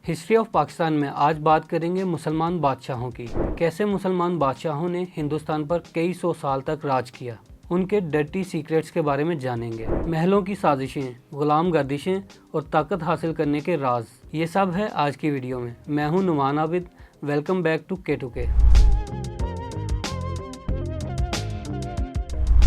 History of Pakistan में आज बात करेंगे मुसलमान बादशाहों की। कैसे मुसलमान बादशाहों ने हिंदुस्तान पर कई सौ साल तक राज किया, उनके डर्टी सीक्रेट्स के बारे में जानेंगे। महलों की साजिशें, गुलाम गर्दिशें और ताकत हासिल करने के राज, ये सब है आज की वीडियो में। मैं हूं Numan Abid. Welcome back to K2K।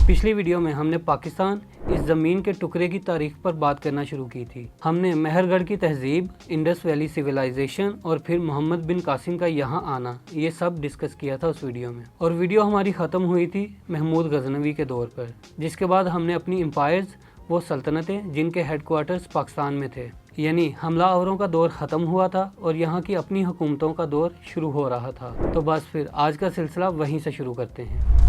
पिछली वीडियो में हमने पाकिस्तान इस ज़मीन के टुकड़े की तारीख पर बात करना शुरू की थी। हमने मेहरगढ़ की तहजीब, इंडस वैली सिविलाइजेशन और फिर मोहम्मद बिन कासिम का यहाँ आना, ये सब डिस्कस किया था उस वीडियो में। और वीडियो हमारी ख़त्म हुई थी महमूद गजनवी के दौर पर, जिसके बाद हमने अपनी एम्पायर्स, वो सल्तनतें जिनके हेडक्वार्टर्स पाकिस्तान में थे, यानी हमलावरों का दौर ख़त्म हुआ था और यहाँ की अपनी हुकूमतों का दौर शुरू हो रहा था। तो बस फिर आज का सिलसिला वहीं से शुरू करते हैं।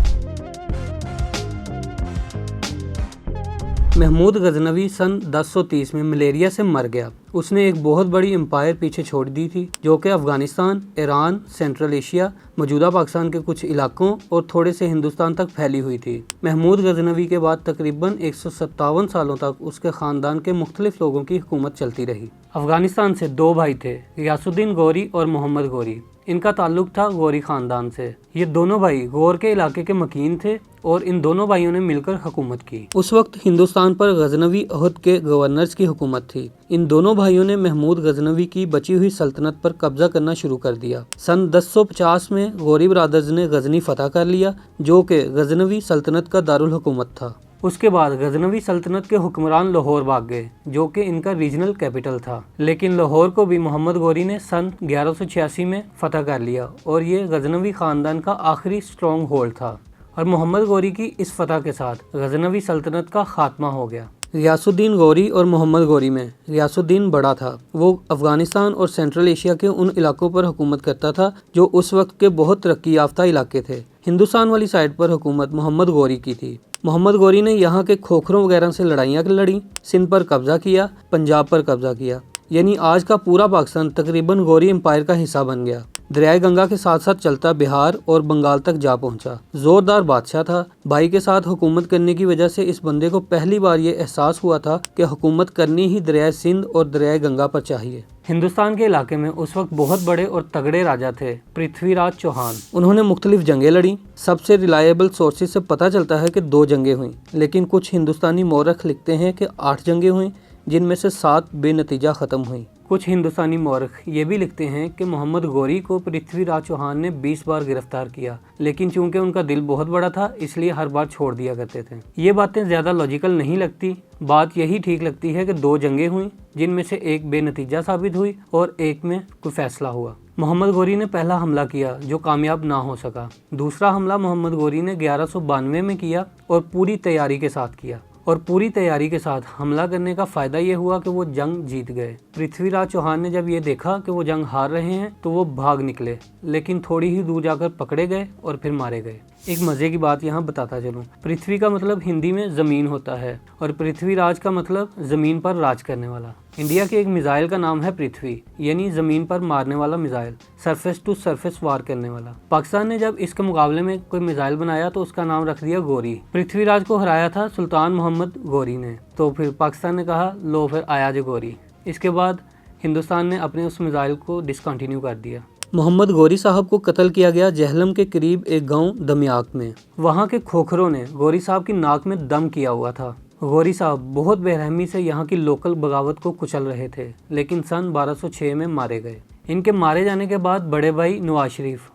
महमूद गजनवी सन 1030 में मलेरिया से मर गया। उसने एक बहुत बड़ी एम्पायर पीछे छोड़ दी थी, जो कि अफ़गानिस्तान, ईरान, सेंट्रल एशिया, मौजूदा पाकिस्तान के कुछ इलाकों और थोड़े से हिंदुस्तान तक फैली हुई थी। महमूद गजनवी के बाद तकरीबन 157 सालों तक उसके ख़ानदान के मुख्तलिफ लोगों की हुकूमत चलती रही। अफ़गानिस्तान से दो भाई थे, गियासुद्दीन गौरी और मोहम्मद गौरी। इनका ताल्लुक था गौरी ख़ानदान से। ये दोनों भाई गौर के इलाके के मकीन थे और इन दोनों भाइयों ने मिलकर हुकूमत की। उस वक्त हिंदुस्तान पर गजनवी अहद के गवर्नर्स की हुकूमत थी। इन दोनों भाइयों ने महमूद गजनवी की बची हुई सल्तनत पर कब्जा करना शुरू कर दिया। सन 1050 में गौरी ब्रादर्स ने गजनी फतह कर लिया, जो कि गजनवी सल्तनत का दारुल हुकूमत था। उसके बाद गजनवी सल्तनत के हुक्मरान लाहौर भाग गए, जो कि इनका रीजनल कैपिटल था। लेकिन लाहौर को भी मोहम्मद गौरी ने सन 1186 में फतह कर लिया और ये गजनवी ख़ानदान का आखिरी स्ट्रॉन्ग होल्ड था। और मोहम्मद गौरी की इस फतह के साथ गजनवी सल्तनत का खात्मा हो गया। गियासुद्दीन गौरी और मोहम्मद गौरी में गियासुद्दीन बड़ा था। वो अफ़गानिस्तान और सेंट्रल एशिया के उन इलाकों पर हुकूमत करता था जो उस वक्त के बहुत तरक्की याफ्ता इलाके थे। हिंदुस्तान वाली साइड पर हुकूमत मोहम्मद गौरी की थी। मोहम्मद गौरी ने यहाँ के खोखरों वगैरह से लड़ाइयाँ लड़ी, सिंध पर कब्जा किया, पंजाब पर कब्जा किया, यानी आज का पूरा पाकिस्तान तकरीबन गौरी एम्पायर का हिस्सा बन गया। दरियाए गंगा के साथ साथ चलता बिहार और बंगाल तक जा पहुंचा। जोरदार बादशाह था। भाई के साथ हुकूमत करने की वजह से इस बंदे को पहली बार ये एहसास हुआ था कि हुकूमत करनी ही दरियाए सिंध और दरियाए गंगा पर चाहिए। हिंदुस्तान के इलाके में उस वक्त बहुत बड़े और तगड़े राजा थे, पृथ्वीराज चौहान। उन्होंने मुख्तलिफ जंगें लड़ी। सबसे रिलायबल सोर्सेज से पता चलता है कि 2 जंगें हुई, लेकिन कुछ हिंदुस्तानी मौरख लिखते हैं कि 8 जंगें हुई, जिनमें से 7 बेनतीजा ख़त्म हुई। कुछ हिंदुस्तानी मौरख ये भी लिखते हैं कि मोहम्मद गौरी को पृथ्वीराज चौहान ने 20 बार गिरफ्तार किया, लेकिन चूंकि उनका दिल बहुत बड़ा था इसलिए हर बार छोड़ दिया करते थे। ये बातें ज़्यादा लॉजिकल नहीं लगती। बात यही ठीक लगती है कि 2 जंगें हुई, जिनमें से एक बेनतीजा साबित हुई और एक में कोई फैसला हुआ। मोहम्मद गौरी ने पहला हमला किया जो कामयाब ना हो सका। दूसरा हमला मोहम्मद गौरी ने 1192 में किया और पूरी तैयारी के साथ किया। और पूरी तैयारी के साथ हमला करने का फ़ायदा ये हुआ कि वो जंग जीत गए। पृथ्वीराज चौहान ने जब ये देखा कि वो जंग हार रहे हैं तो वो भाग निकले, लेकिन थोड़ी ही दूर जाकर पकड़े गए और फिर मारे गए। एक मज़े की बात यहाँ बताता चलूँ। पृथ्वी का मतलब हिंदी में ज़मीन होता है और पृथ्वीराज का मतलब ज़मीन पर राज करने वाला। इंडिया के एक मिसाइल का नाम है पृथ्वी, यानी ज़मीन पर मारने वाला मिसाइल, सरफेस टू सरफेस वार करने वाला। पाकिस्तान ने जब इसके मुकाबले में कोई मिसाइल बनाया तो उसका नाम रख दिया गौरी। पृथ्वीराज को हराया था सुल्तान मोहम्मद गौरी ने, तो फिर पाकिस्तान ने कहा लो फिर आया जो गौरी। इसके बाद हिंदुस्तान ने अपने उस मिसाइल को डिसकंटिन्यू कर दिया। मोहम्मद गौरी साहब को कत्ल किया गया जहलम के करीब एक गांव दमियाक में। वहां के खोखरों ने गौरी साहब की नाक में दम किया हुआ था। गौरी साहब बहुत बेरहमी से यहाँ की लोकल बगावत को कुचल रहे थे, लेकिन सन 1206 में मारे गए। इनके मारे जाने के बाद बड़े भाई नवाज शरीफ,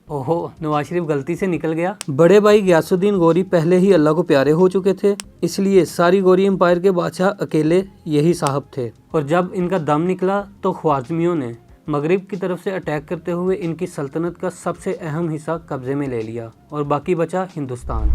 नवाज शरीफ गलती से निकल गया। बड़े भाई गियासुद्दीन गौरी पहले ही अल्लाह को प्यारे हो चुके थे, इसलिए सारी गौरी एम्पायर के बादशाह अकेले यही साहब थे। और जब इनका दम निकला तो ख्वारिज़मियों ने मगरिब की तरफ से अटैक करते हुए इनकी सल्तनत का सबसे अहम हिस्सा कब्जे में ले लिया और बाकी बचा हिंदुस्तान।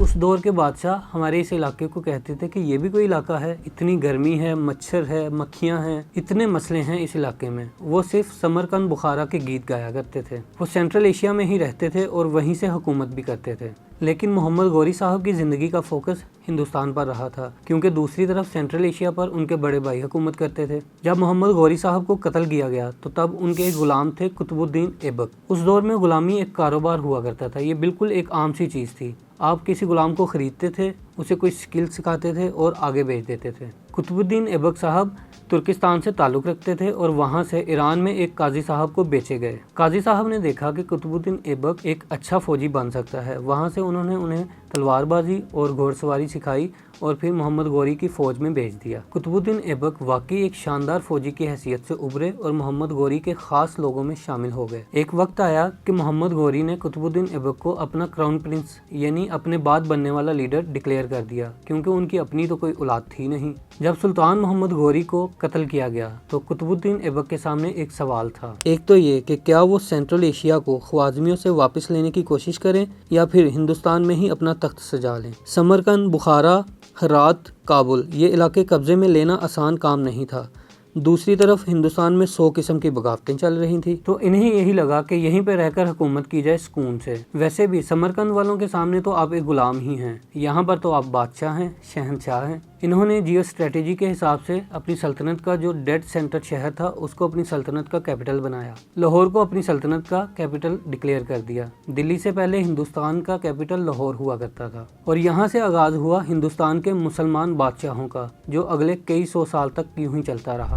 उस दौर के बादशाह हमारे इस इलाके को कहते थे कि ये भी कोई इलाका है, इतनी गर्मी है, मच्छर है, मक्खियाँ हैं, इतने मसले हैं इस इलाके में। वो सिर्फ समरकंद बुखारा के गीत गाया करते थे। वो सेंट्रल एशिया में ही रहते थे और वहीं से हुकूमत भी करते थे। लेकिन मोहम्मद गौरी साहब की ज़िंदगी का फोकस हिंदुस्तान पर रहा था, क्योंकि दूसरी तरफ सेंट्रल एशिया पर उनके बड़े भाई हुकूमत करते थे। जब मोहम्मद गौरी साहब को कत्ल किया गया तो तब उनके एक गुलाम थे कुतुबुद्दीन ऐबक। उस दौर में गुलामी एक कारोबार हुआ करता था, ये बिल्कुल एक आम सी चीज़ थी। आप किसी गुलाम को ख़रीदते थे, उसे कोई स्किल सिखाते थे और आगे भेज देते थे। कुतुबुद्दीन ऐबक साहब तुर्किस्तान से ताल्लुक़ रखते थे और वहाँ से ईरान में एक काजी साहब को बेचे गए। काजी साहब ने देखा कि कुतुबुद्दीन ऐबक एक अच्छा फ़ौजी बन सकता है। वहाँ से उन्होंने उन्हें तलवारबाजी और घोड़सवारी सिखाई और फिर मोहम्मद गौरी की फ़ौज में भेज दिया। कुतुबुद्दीन ऐबक वाकई एक शानदार फ़ौजी की हैसियत से उभरे और मोहम्मद गौरी के ख़ास लोगों में शामिल हो गए। एक वक्त आया कि मोहम्मद गौरी ने कुतुबुद्दीन ऐबक को अपना क्राउन प्रिंस यानी अपने बाद बनने वाला लीडर डिक्लेयर कर दिया, क्योंकि उनकी अपनी तो कोई औलाद थी नहीं। जब सुल्तान मोहम्मद गौरी को कत्ल किया गया तो कुतुबुद्दीन ऐबक के सामने एक सवाल था। एक तो ये कि क्या वो सेंट्रल एशिया को ख्वाज़मियों से वापस लेने की कोशिश करें या फिर हिंदुस्तान में ही अपना तख्त सजा लें। समरकंद, बुखारा, हरात, काबुल ये इलाके कब्ज़े में लेना आसान काम नहीं था। दूसरी तरफ हिंदुस्तान में 100 किस्म की बगावतें चल रही थी, तो इन्हें यही लगा कि यहीं पे रहकर हुकूमत की जाए सुकून से। वैसे भी समरकंद वालों के सामने तो आप एक गुलाम ही हैं, यहाँ पर तो आप बादशाह हैं, शहंशाह हैं। इन्होंने जियो स्ट्रेटेजी के हिसाब से अपनी सल्तनत का जो डेड सेंटर शहर था उसको अपनी सल्तनत का कैपिटल बनाया। लाहौर को अपनी सल्तनत का कैपिटल डिक्लेयर कर दिया। दिल्ली से पहले हिंदुस्तान का कैपिटल लाहौर हुआ करता था और यहाँ से आगाज़ हुआ हिंदुस्तान के मुसलमान बादशाहों का, जो अगले कई सौ साल तक यूं ही चलता रहा।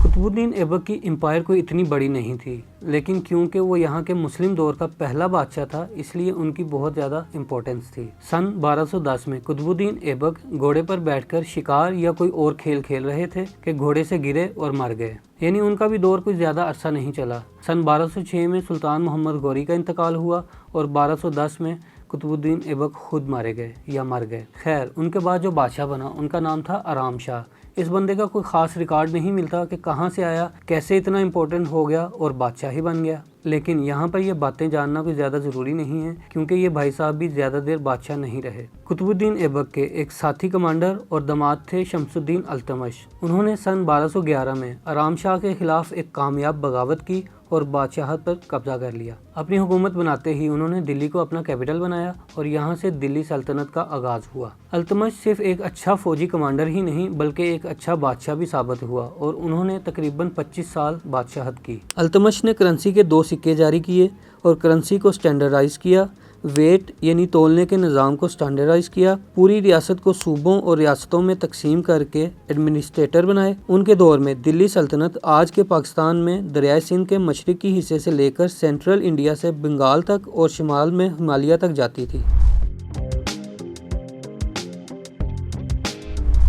कुतुबुद्दीन ऐबक की एम्पायर कोई इतनी बड़ी नहीं थी, लेकिन क्योंकि वो यहाँ के मुस्लिम दौर का पहला बादशाह था इसलिए उनकी बहुत ज़्यादा इम्पोर्टेंस थी। सन 1210 में कुतुबुद्दीन ऐबक घोड़े पर बैठकर शिकार या कोई और खेल खेल रहे थे कि घोड़े से गिरे और मर गए, यानी उनका भी दौर कुछ ज़्यादा अरसा नहीं चला। सन 1206 में सुल्तान मोहम्मद गौरी का इंतकाल हुआ और 1210 में कुतुबुद्दीन ऐबक खुद मारे गए या मर गए। खैर, उनके बाद जो बादशाह बना उनका नाम था आराम शाह। इस बंदे का कोई ख़ास रिकॉर्ड नहीं मिलता कि कहाँ से आया, कैसे इतना इम्पोर्टेंट हो गया और बादशाह ही बन गया। लेकिन यहाँ पर ये बातें जानना कोई ज़्यादा ज़रूरी नहीं है, क्योंकि ये भाई साहब भी ज़्यादा देर बादशाह नहीं रहे। कुतुबुद्दीन ऐबक के एक साथी कमांडर और दामाद थे शमसुद्दीन अल्तमश। उन्होंने सन 1211 में आराम शाह के खिलाफ एक कामयाब बगावत की और बादशाहत पर कब्जा कर लिया। अपनी हुकूमत बनाते ही उन्होंने दिल्ली को अपना कैपिटल बनाया और यहाँ से दिल्ली सल्तनत का आगाज़ हुआ। अल्तमश सिर्फ एक अच्छा फौजी कमांडर ही नहीं बल्कि एक अच्छा बादशाह भी साबित हुआ और उन्होंने तकरीबन 25 साल बादशाहत की। अल्तमश ने करेंसी के 2 सिक्के जारी किए और करेंसी को स्टैंडर्डाइज किया। वेट यानी तोलने के निज़ाम को स्टैंडर्डाइज किया। पूरी रियासत को सूबों और रियासतों में तकसीम करके एडमिनिस्ट्रेटर बनाए। उनके दौर में दिल्ली सल्तनत आज के पाकिस्तान में दरियाए सिंध के मशरकी हिस्से से लेकर सेंट्रल इंडिया से बंगाल तक और शिमाल में हिमालय तक जाती थी।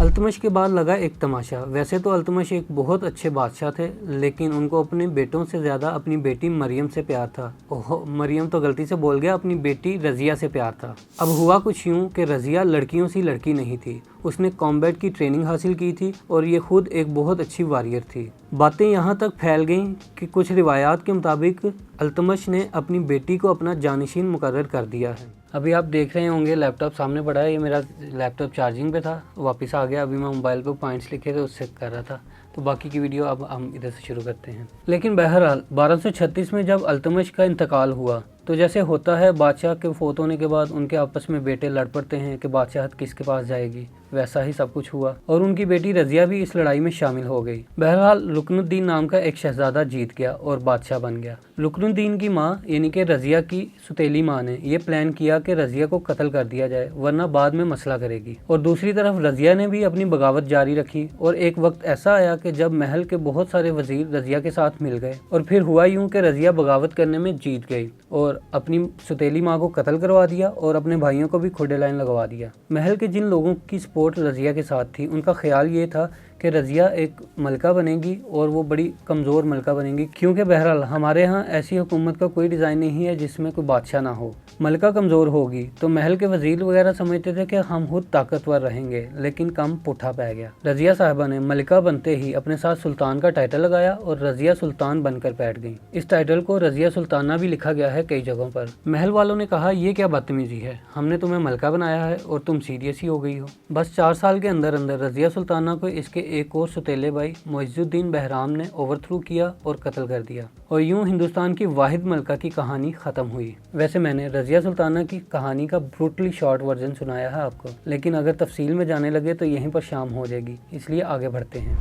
अल्तमश के बाद लगा एक तमाशा। वैसे तो अल्तमश एक बहुत अच्छे बादशाह थे, लेकिन उनको अपने बेटों से ज़्यादा अपनी बेटी मरियम से प्यार था। ओह, मरियम तो गलती से बोल गया, अपनी बेटी रज़िया से प्यार था। अब हुआ कुछ यूँ कि रज़िया लड़कियों सी लड़की नहीं थी। उसने कॉम्बैट की ट्रेनिंग हासिल की थी और ये खुद एक बहुत अच्छी वॉरियर थी। बातें यहाँ तक फैल गईं कि कुछ रिवायात के मुताबिक अल्तमश ने अपनी बेटी को अपना जानशीन मुकर्रर कर दिया है। अभी आप देख रहे होंगे लैपटॉप सामने पड़ा है। ये मेरा लैपटॉप चार्जिंग पे था, वापस आ गया। अभी मैं मोबाइल पे पॉइंट्स लिखे थे उससे कर रहा था, तो बाकी की वीडियो अब हम इधर से शुरू करते हैं। लेकिन बहरहाल 1236 में जब अल्तमश का इंतकाल हुआ तो जैसे होता है बादशाह के फोत होने के बाद उनके आपस में बेटे लड़ पड़ते हैं कि बादशाहत किसके पास जाएगी, वैसा ही सब कुछ हुआ और उनकी बेटी रज़िया भी इस लड़ाई में शामिल हो गई। बहरहाल रुकनुद्दीन नाम का एक शहजादा जीत गया और बादशाह बन गया। रुकनुद्दीन की माँ यानी कि रज़िया की सुतेली माँ ने यह प्लान किया कि रज़िया को कत्ल कर दिया जाए वरना बाद में मसला करेगी, और दूसरी तरफ रज़िया ने भी अपनी बगावत जारी रखी। और एक वक्त ऐसा आया कि जब महल के बहुत सारे वजीर रज़िया के साथ मिल गए और फिर हुआ यूं कि रज़िया बगावत करने में जीत गई और अपनी सुतेली माँ को कत्ल करवा दिया और अपने भाइयों को भी खुडे लाइन लगवा दिया। महल के जिन लोगों की सपोर्ट रज़िया के साथ थी उनका ख्याल ये था कि रज़िया एक मलका बनेगी और वो बड़ी कमज़ोर मलका बनेगी, क्योंकि बहरहाल हमारे यहाँ ऐसी हुकूमत का कोई डिज़ाइन नहीं है जिसमें कोई बादशाह ना हो। मलका कमज़ोर होगी तो महल के वज़ीर वगैरह समझते थे कि हम खुद ताकतवर रहेंगे, लेकिन कम पुठा पै गया। रज़िया साहिबा ने मलिका बनते ही अपने साथ सुल्तान का टाइटल लगाया और रज़िया सुल्तान बनकर बैठ गई। इस टाइटल को रज़िया सुल्ताना भी लिखा गया है कई जगहों पर। महल वालों ने कहा, ये क्या बदतमीजी है, हमने तुम्हें मलका बनाया है और तुम सीरियस ही हो गई हो। बस 4 साल के अंदर अंदर रज़िया सुल्ताना को इसके एक और सुतेले भाई मुइज़ुद्दीन बहराम ने ओवरथ्रो किया और कत्ल कर दिया, और यूं हिंदुस्तान की वाहिद मलका की कहानी ख़त्म हुई। वैसे मैंने रज़िया सुल्ताना की कहानी का ब्रूटली शॉर्ट वर्जन सुनाया है आपको, लेकिन अगर तफसील में जाने लगे तो यहीं पर शाम हो जाएगी, इसलिए आगे बढ़ते हैं।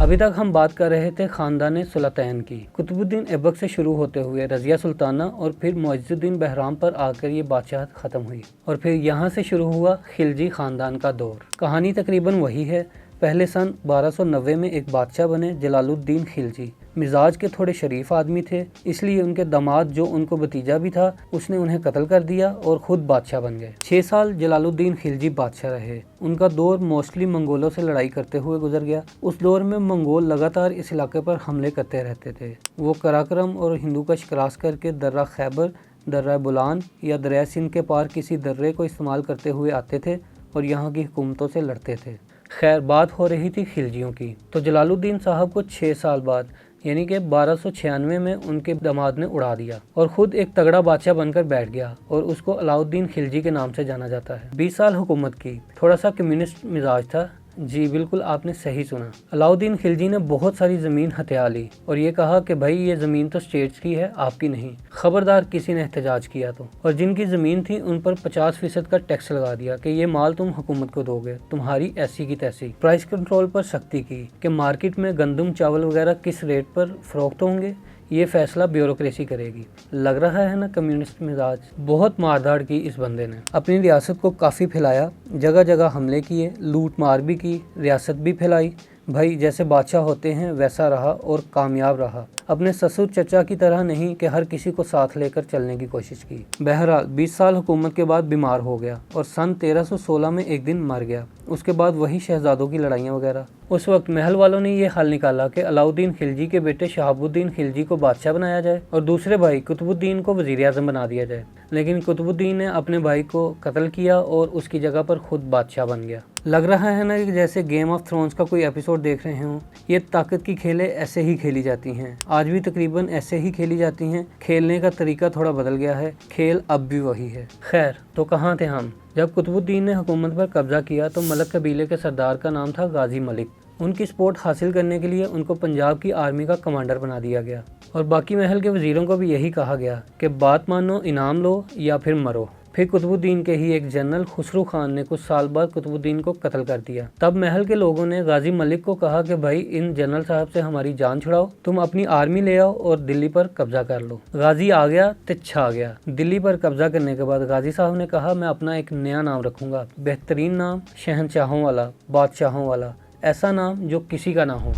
अभी तक हम बात कर रहे थे खानदान सुलतान की। कुतुबुद्दीन ऐबक से शुरू होते हुए रज़िया सुल्ताना और फिर मुइज़्ज़ुद्दीन बहराम पर आकर ये बादशाहत ख़त्म हुई और फिर यहाँ से शुरू हुआ खिलजी ख़ानदान का दौर। कहानी तकरीबन वही है। पहले सन 1290 में एक बादशाह बने जलालुद्दीन खिलजी। मिजाज के थोड़े शरीफ आदमी थे, इसलिए उनके दामाद जो उनको भतीजा भी था उसने उन्हें कत्ल कर दिया और ख़ुद बादशाह बन गए। 6 साल जलालुद्दीन खिलजी बादशाह रहे। उनका दौर मोस्टली मंगोलों से लड़ाई करते हुए गुजर गया। उस दौर में मंगोल लगातार इस इलाके पर हमले करते रहते थे। वो कराकरम और हिंदूकश क्रॉस करके दर्रा खैबर, दर्रा बुलान या दरिया सिंध के पार किसी दर्रे को इस्तेमाल करते हुए आते थे और यहाँ की हुकूमतों से लड़ते थे। खैर, बात हो रही थी खिलजियों की, तो जलालुद्दीन साहब को 6 साल बाद यानी कि 1296 में उनके दामाद ने उड़ा दिया और ख़ुद एक तगड़ा बादशाह बनकर बैठ गया और उसको अलाउद्दीन खिलजी के नाम से जाना जाता है। 20 साल हुकूमत की। थोड़ा सा कम्युनिस्ट मिजाज था। जी बिल्कुल, आपने सही सुना। अलाउद्दीन खिलजी ने बहुत सारी ज़मीन हथिया ली और ये कहा कि भाई ये ज़मीन तो स्टेट्स की है, आपकी नहीं। खबरदार किसी ने एहतजाज किया तो, और जिनकी ज़मीन थी उन पर 50% का टैक्स लगा दिया कि ये माल तुम हुकूमत को दोगे, तुम्हारी ऐसी की तैसी। प्राइस कंट्रोल पर सख्ती की कि मार्केट में गंदम, चावल वगैरह किस रेट पर फ़रोख्त होंगे, ये फैसला ब्यूरोक्रेसी करेगी। लग रहा है ना कम्युनिस्ट मिजाज। बहुत मारधाड़ की इस बंदे ने। अपनी रियासत को काफ़ी फैलाया, जगह जगह हमले किए, लूट मार भी की, रियासत भी फैलाई। भाई जैसे बादशाह होते हैं वैसा रहा और कामयाब रहा। अपने ससुर चचा की तरह नहीं कि हर किसी को साथ लेकर चलने की कोशिश की। बहरहाल 20 साल हुकूमत के बाद बीमार हो गया और सन 1316 में एक दिन मर गया। उसके बाद वही शहजादों की लड़ाइयाँ वगैरह। उस वक्त महल वालों ने ये हल निकाला कि अलाउद्दीन खिलजी के बेटे शहाबुद्दीन खिलजी को बादशाह बनाया जाए और दूसरे भाई कुतुबुद्दीन को वज़ीर आज़म बना दिया जाए। लेकिन कुतुबुद्दीन ने अपने भाई को कत्ल किया और उसकी जगह पर खुद बादशाह बन गया। लग रहा है ना कि जैसे गेम ऑफ थ्रोन्स का कोई एपिसोड देख रहे हों। ये ताकत की खेलें ऐसे ही खेली जाती हैं, आज भी तकरीबन ऐसे ही खेली जाती हैं। खेलने का तरीका थोड़ा बदल गया है, खेल अब भी वही है। खैर, तो कहाँ थे हम जब कुतुबुद्दीन ने हुकूमत पर कब्जा किया? तो मलक कबीले के सरदार का नाम था गाजी मलिक। उनकी सपोर्ट हासिल करने के लिए उनको पंजाब की आर्मी का कमांडर बना दिया गया और बाकी महल के वजीरों को भी यही कहा गया कि बात मानो, इनाम लो या फिर मरो। फिर कुतुबुद्दीन के ही एक जनरल खुसरू खान ने कुछ साल बाद कुतुबुद्दीन को कत्ल कर दिया। तब महल के लोगों ने गाजी मलिक को कहा कि भाई इन जनरल साहब से हमारी जान छुड़ाओ, तुम अपनी आर्मी ले आओ और दिल्ली पर कब्जा कर लो। गाजी आ गया तो छा गया। दिल्ली पर कब्जा करने के बाद गाजी साहब ने कहा मैं अपना एक नया नाम रखूंगा, बेहतरीन नाम, शहनशाहों वाला, बादशाहों वाला, ऐसा नाम जो किसी का ना हो।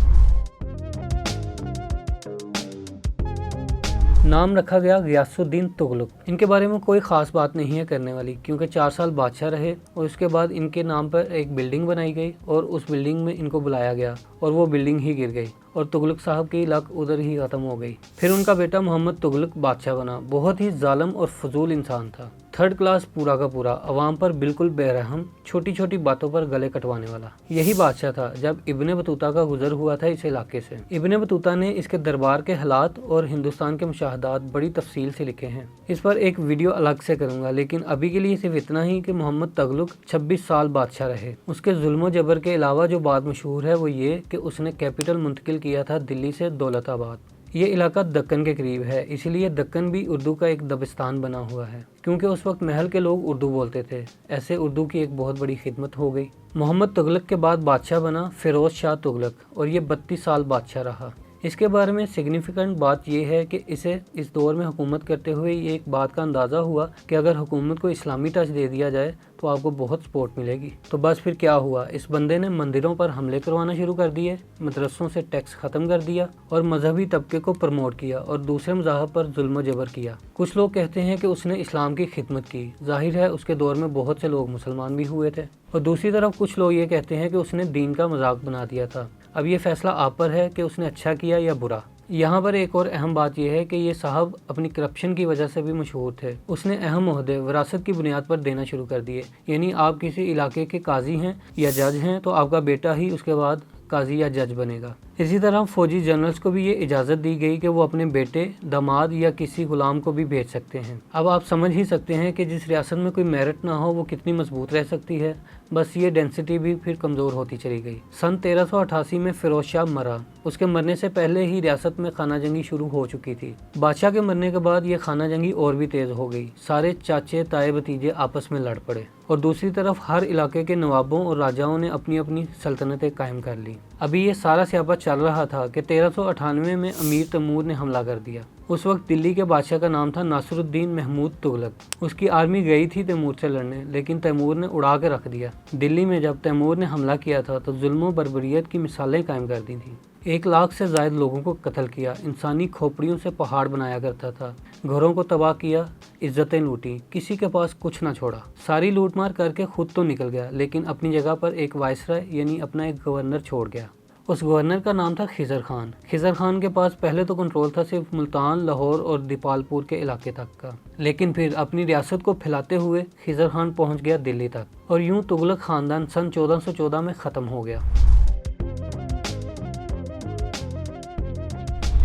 नाम रखा गया गियासुद्दीन तुगलक। इनके बारे में कोई ख़ास बात नहीं है करने वाली, क्योंकि 4 साल बादशाह रहे और उसके बाद इनके नाम पर एक बिल्डिंग बनाई गई और उस बिल्डिंग में इनको बुलाया गया और वो बिल्डिंग ही गिर गई और तुगलक साहब की लक उधर ही ख़त्म हो गई। फिर उनका बेटा मोहम्मद तुगलक बादशाह बना। बहुत ही जालिम और फजूल इंसान था, 3rd क्लास पूरा का पूरा, अवाम पर बिल्कुल बेरहम, छोटी छोटी बातों पर गले कटवाने वाला। यही बादशाह था जब इब्ने बतूता का गुजर हुआ था इस इलाके से। इब्ने बतूता ने इसके दरबार के हालात और हिंदुस्तान के मुशाहदात बड़ी तफसील से लिखे हैं। इस पर एक वीडियो अलग से करूंगा, लेकिन अभी के लिए सिर्फ इतना ही कि मोहम्मद तुगलक 26 साल बादशाह रहे। उसके जुल्म जबर के अलावा जो बात मशहूर है वो ये कि उसने कैपिटल मुंतकिल किया था दिल्ली से दौलताबाद। ये इलाका दक्कन के करीब है, इसलिए दक्कन भी उर्दू का एक दबिस्तान बना हुआ है, क्योंकि उस वक्त महल के लोग उर्दू बोलते थे। ऐसे उर्दू की एक बहुत बड़ी खिदमत हो गई। मोहम्मद तुगलक के बाद बादशाह बना फिरोज शाह तुगलक और ये 32 साल बादशाह रहा। इसके बारे में सिग्निफिकेंट बात यह है कि इसे इस दौर में हुकूमत करते हुए ये एक बात का अंदाज़ा हुआ कि अगर हुकूमत को इस्लामी टच दे दिया जाए तो आपको बहुत सपोर्ट मिलेगी। तो बस फिर क्या हुआ, इस बंदे ने मंदिरों पर हमले करवाना शुरू कर दिए, मदरसों से टैक्स ख़त्म कर दिया और मजहबी तबके को प्रमोट किया और दूसरे मज़ाहब पर जुल्म जबर किया। कुछ लोग कहते हैं कि उसने इस्लाम की खिदमत की, जाहिर है उसके दौर में बहुत से लोग मुसलमान भी हुए थे। और दूसरी तरफ कुछ लोग ये कहते हैं कि उसने दीन का मजाक बना दिया था। अब ये फैसला आप पर है कि उसने अच्छा किया या बुरा। यहाँ पर एक और अहम बात यह है कि ये साहब अपनी करप्शन की वजह से भी मशहूर थे। उसने अहम ओहदे विरासत की बुनियाद पर देना शुरू कर दिए, यानी आप किसी इलाके के काजी हैं या जज हैं तो आपका बेटा ही उसके बाद काजी या जज बनेगा। इसी तरह फौजी जनरल्स को भी ये इजाज़त दी गई कि वो अपने बेटे, दामाद या किसी गुलाम को भी भेज सकते हैं। अब आप समझ ही सकते हैं कि जिस रियासत में कोई मेरिट ना हो वो कितनी मजबूत रह सकती है। बस ये डेंसिटी भी फिर कमज़ोर होती चली गई। सन 1388 में फिरोज शाह मरा। उसके मरने से पहले ही रियासत में खाना जंगी शुरू हो चुकी थी। बादशाह के मरने के बाद ये खाना जंगी और भी तेज़ हो गई। सारे चाचे ताए भतीजे आपस में लड़ पड़े اور دوسری طرف ہر علاقے کے نوابوں اور راجاؤں نے اپنی اپنی سلطنتیں قائم کر لی۔ ابھی یہ سارا سیاپا چل رہا تھا کہ 1398 میں امیر تیمور نے حملہ کر دیا۔ اس وقت دلی کے بادشاہ کا نام تھا ناصر الدین محمود تغلق۔ اس کی آرمی گئی تھی تیمور سے لڑنے، لیکن تیمور نے اڑا کے رکھ دیا۔ دلی میں جب تیمور نے حملہ کیا تھا تو ظلم و بربریت کی مثالیں قائم کر دی تھیں۔ 1 لاکھ سے زائد لوگوں کو قتل کیا، انسانی کھوپڑیوں سے پہاڑ بنایا کرتا تھا، گھروں کو تباہ کیا، عزتیں لوٹی، کسی کے پاس کچھ نہ چھوڑا۔ ساری لوٹ مار کر کے خود تو نکل گیا، لیکن اپنی جگہ پر ایک وائسرائے یعنی اپنا ایک گورنر چھوڑ گیا۔ اس گورنر کا نام تھا خضر خان۔ خضر خان کے پاس پہلے تو کنٹرول تھا صرف ملتان، لاہور اور دیپال پور کے علاقے تک کا، لیکن پھر اپنی ریاست کو پھیلاتے ہوئے خضر خان پہنچ گیا دلی تک، اور یوں تغلق خاندان سن 1414 میں ختم ہو گیا۔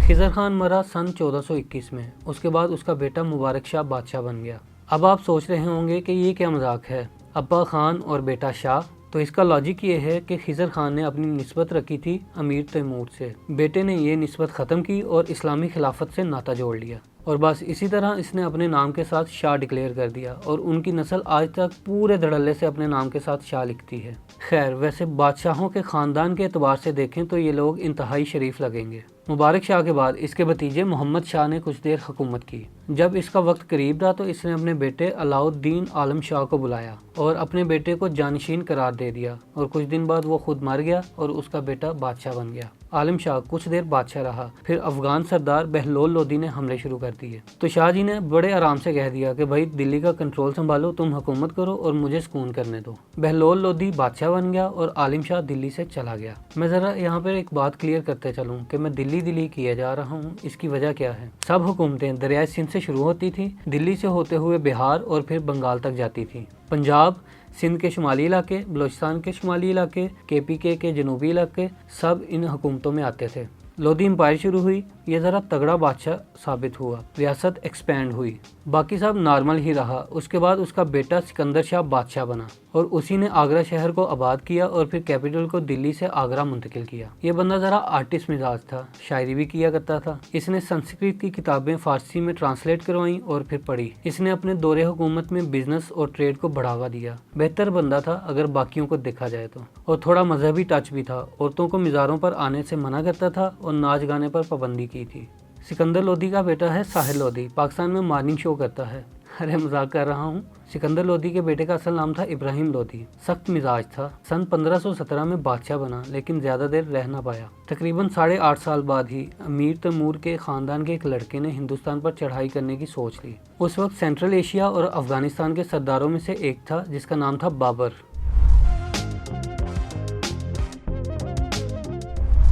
خضر خان مرا سن 1421 میں، اس کے بعد اس کا بیٹا مبارک شاہ بادشاہ بن گیا۔ اب آپ سوچ رہے ہوں گے کہ یہ کیا مذاق ہے، ابا خان اور بیٹا شاہ؟ تو اس کا لاجک یہ ہے کہ خضر خان نے اپنی نسبت رکھی تھی امیر تیمور سے، بیٹے نے یہ نسبت ختم کی اور اسلامی خلافت سے ناطہ جوڑ لیا، اور بس اسی طرح اس نے اپنے نام کے ساتھ شاہ ڈکلیئر کر دیا، اور ان کی نسل آج تک پورے دھڑلے سے اپنے نام کے ساتھ شاہ لکھتی ہے۔ خیر، ویسے بادشاہوں کے خاندان کے اعتبار سے دیکھیں تو یہ لوگ انتہائی شریف لگیں گے۔ مبارک شاہ کے بعد اس کے بھتیجے محمد شاہ نے کچھ دیر حکومت کی۔ جب اس کا وقت قریب تھا تو اس نے اپنے بیٹے علاء الدین عالم شاہ کو بلایا اور اپنے بیٹے کو جانشین قرار دے دیا، اور کچھ دن بعد وہ خود مر گیا اور اس کا بیٹا بادشاہ بن گیا۔ عالم شاہ کچھ دیر بادشاہ رہا، پھر افغان سردار بہلول لودھی نے حملے شروع کر دیے، تو شاہ جی نے بڑے آرام سے کہہ دیا کہ بھائی دلی کا کنٹرول سنبھالو، تم حکومت کرو اور مجھے سکون کرنے دو۔ بہلول لودھی بادشاہ بن گیا اور عالم شاہ دلی سے چلا گیا۔ میں ذرا یہاں پر ایک بات کلیئر کرتے چلوں کہ میں دلی کیا جا رہا ہوں، اس کی وجہ کیا ہے؟ سب حکومتیں دریائے سندھ سے شروع ہوتی تھی، دلی سے ہوتے ہوئے بہار اور پھر بنگال تک جاتی تھی۔ پنجاب، سندھ کے شمالی علاقے، بلوچستان کے شمالی علاقے، KPK کے جنوبی علاقے، سب ان حکومتوں میں آتے تھے۔ لودھی امپائر شروع ہوئی، یہ ذرا تگڑا بادشاہ ثابت ہوا، ریاست ایکسپینڈ ہوئی، باقی سب نارمل ہی رہا۔ اس کے بعد اس کا بیٹا سکندر شاہ بادشاہ بنا، اور اسی نے آگرہ شہر کو آباد کیا اور پھر کیپٹل کو دلی سے آگرہ منتقل کیا۔ یہ بندہ ذرا آرٹسٹ مزاج تھا، شاعری بھی کیا کرتا تھا۔ اس نے سنسکرت کی کتابیں فارسی میں ٹرانسلیٹ کروائیں اور پھر پڑھی۔ اس نے اپنے دور حکومت میں بزنس اور ٹریڈ کو بڑھاوا دیا۔ بہتر بندہ تھا اگر باقیوں کو دیکھا جائے تو، اور تھوڑا مذہبی ٹچ بھی تھا، عورتوں کو مزاروں پر آنے سے منع کرتا تھا اور ناچ گانے پر پابندی کی تھی۔ سکندر لودھی کا بیٹا ہے ساحل لودھی، پاکستان میں مارننگ شو کرتا ہے۔ ارے مذاق کر رہا ہوں۔ سکندر لودھی کے بیٹے کا اصل نام تھا ابراہیم لودھی، سخت مزاج تھا۔ سن 1517 میں بادشاہ بنا، لیکن زیادہ دیر رہ نہ پایا۔ تقریباً 8.5 سال بعد ہی امیر تیمور کے خاندان کے ایک لڑکے نے ہندوستان پر چڑھائی کرنے کی سوچ لی۔ اس وقت سینٹرل ایشیا اور افغانستان کے سرداروں میں سے ایک تھا جس کا نام تھا بابر۔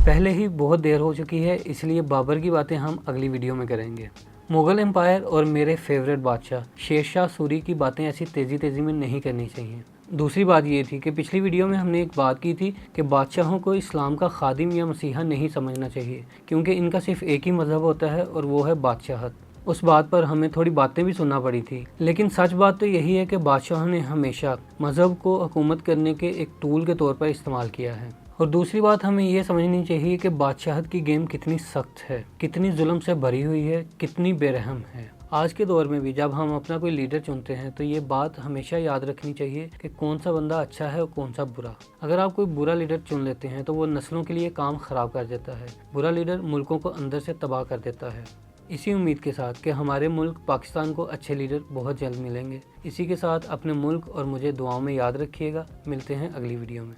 پہلے ہی بہت دیر ہو چکی ہے، اس لیے بابر کی باتیں ہم اگلی ویڈیو میں کریں گے۔ مغل امپائر اور میرے فیوریٹ بادشاہ شیر شاہ سوری کی باتیں ایسی تیزی میں نہیں کرنی چاہیے۔ دوسری بات یہ تھی کہ پچھلی ویڈیو میں ہم نے ایک بات کی تھی کہ بادشاہوں کو اسلام کا خادم یا مسیحا نہیں سمجھنا چاہیے، کیونکہ ان کا صرف ایک ہی مذہب ہوتا ہے اور وہ ہے بادشاہت۔ اس بات پر ہمیں تھوڑی باتیں بھی سننا پڑی تھی، لیکن سچ بات تو یہی ہے کہ بادشاہوں نے ہمیشہ مذہب کو حکومت کرنے کے ایک ٹول کے طور پر استعمال کیا ہے۔ اور دوسری بات ہمیں یہ سمجھنی چاہیے کہ بادشاہت کی گیم کتنی سخت ہے، کتنی ظلم سے بھری ہوئی ہے، کتنی بے رحم ہے۔ آج کے دور میں بھی جب ہم اپنا کوئی لیڈر چنتے ہیں تو یہ بات ہمیشہ یاد رکھنی چاہیے کہ کون سا بندہ اچھا ہے اور کون سا برا۔ اگر آپ کوئی برا لیڈر چن لیتے ہیں تو وہ نسلوں کے لیے کام خراب کر دیتا ہے۔ برا لیڈر ملکوں کو اندر سے تباہ کر دیتا ہے۔ اسی امید کے ساتھ کہ ہمارے ملک پاکستان کو اچھے لیڈر بہت جلد ملیں گے، اسی کے ساتھ اپنے ملک اور مجھے دعاؤں میں یاد رکھیے گا۔ ملتے ہیں اگلی ویڈیو میں۔